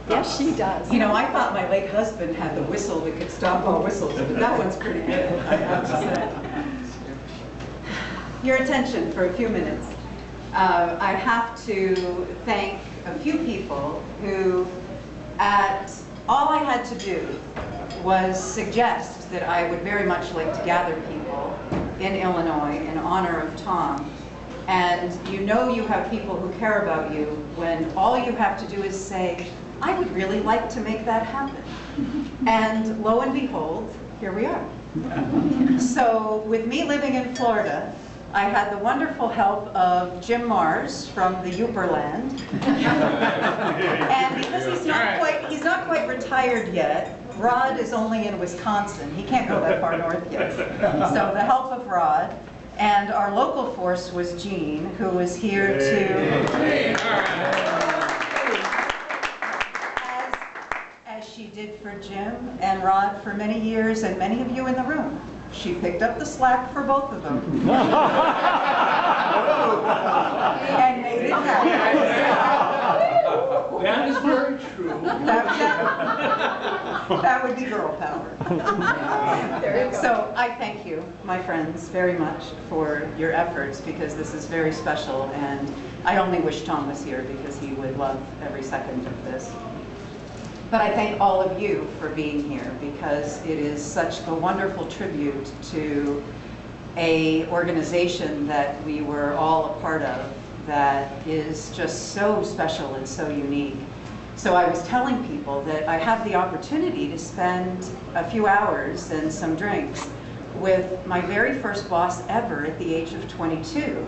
Yes, she does. You know, I thought my late husband had the whistle that could stop all whistles, but that one's pretty good, I have to say. Your attention for a few minutes. I have to thank a few people who, all I had to do was suggest that I would very much like to gather people in Illinois in honor of Tom. And you know you have people who care about you when all you have to do is say, I would really like to make that happen. And lo and behold, here we are. So with me living in Florida, I had the wonderful help of Jim Mars from the Uperland. And because he's not quite retired yet, Rod is only in Wisconsin. He can't go that far north yet. So the help of Rod. And our local force was Jean, who was here to, as she did for Jim and Rod for many years, and many of you in the room. She picked up the slack for both of them. And made it happen. That is very true. That would be girl power. There you go. So I thank you, my friends, very much for your efforts, because this is very special, and I only wish Tom was here because he would love every second of this. But I thank all of you for being here, because it is such a wonderful tribute to an organization that we were all a part of that is just so special and so unique. So I was telling people that I have the opportunity to spend a few hours and some drinks with my very first boss ever at the age of 22,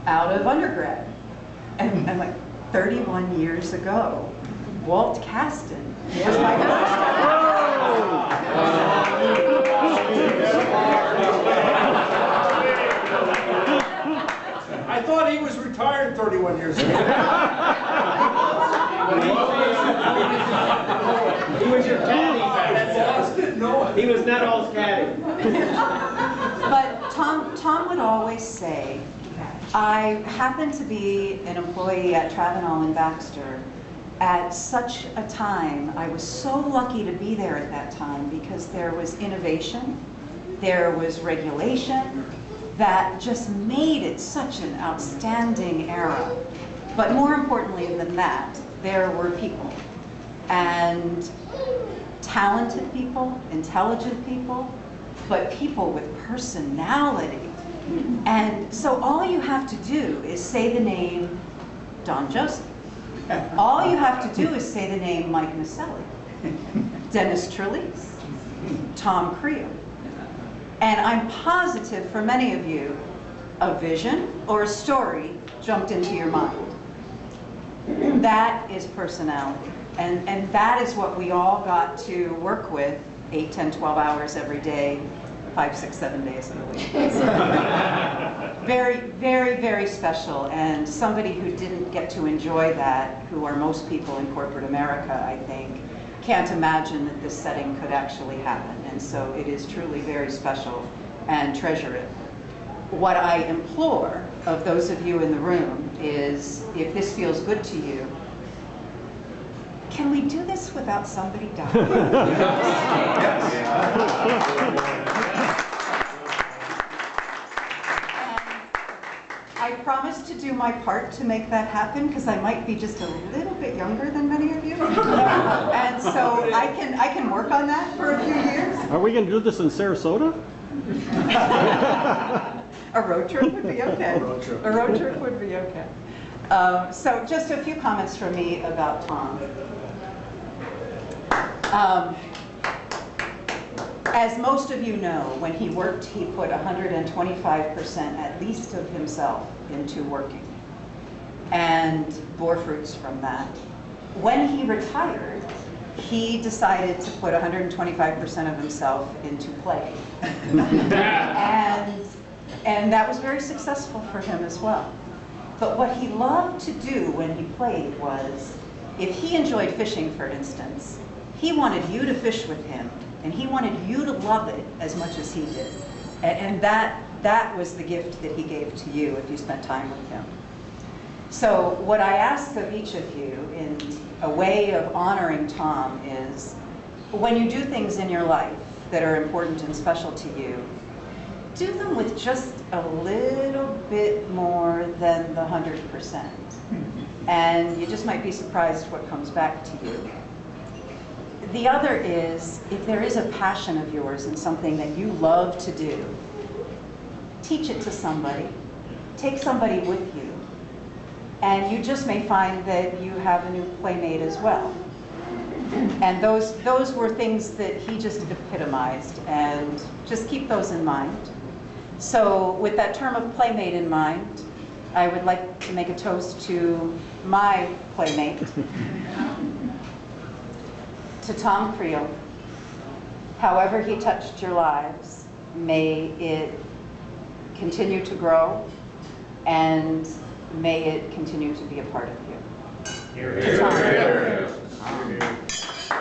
out of undergrad. And like 31 years ago, Walt Caston was my first. I thought he was retired 31 years ago. He was your caddy back then. Didn't know it. He was Nedall's caddy. But Tom would always say, I happened to be an employee at Travenol and Baxter at such a time. I was so lucky to be there at that time because there was innovation, there was regulation, that just made it such an outstanding era. But more importantly than that, there were people, and talented people, intelligent people, but people with personality. And so all you have to do is say the name Don Joseph. All you have to do is say the name Mike Maselli, Dennis Trelease, Tom Creel. And I'm positive for many of you, a vision or a story jumped into your mind. That is personality. And that is what we all got to work with 8, 10, 12 hours every day, 5, 6, 7 days of the week. So, very, very, very special. And somebody who didn't get to enjoy that, who are most people in corporate America, I think, can't imagine that this setting could actually happen. And so it is truly very special, and treasure it. What I implore of those of you in the room is, if this feels good to you, can we do this without somebody dying? I promise to do my part to make that happen, because I might be just a little bit younger than many of you. And so I can work on that for a few years. Are we going to do this in Sarasota? A road trip would be okay. A road trip would be okay. So just a few comments from me about Tom. As most of you know, when he worked, he put 125% at least of himself into working, and bore fruits from that. When he retired, he decided to put 125% of himself into play. And that was very successful for him as well. But what he loved to do when he played was, if he enjoyed fishing, for instance, he wanted you to fish with him, and he wanted you to love it as much as he did. And that was the gift that he gave to you if you spent time with him. So what I ask of each of you in a way of honoring Tom is when you do things in your life that are important and special to you, do them with just a little bit more than the 100%. And you just might be surprised what comes back to you. The other is, if there is a passion of yours in something that you love to do, teach it to somebody. Take somebody with you. And you just may find that you have a new playmate as well. And those were things that he just epitomized, and just keep those in mind. So with that term of playmate in mind, I would like to make a toast to my playmate, to Tom Creel. However he touched your lives, may it continue to grow, and may it continue to be a part of you. To Tom.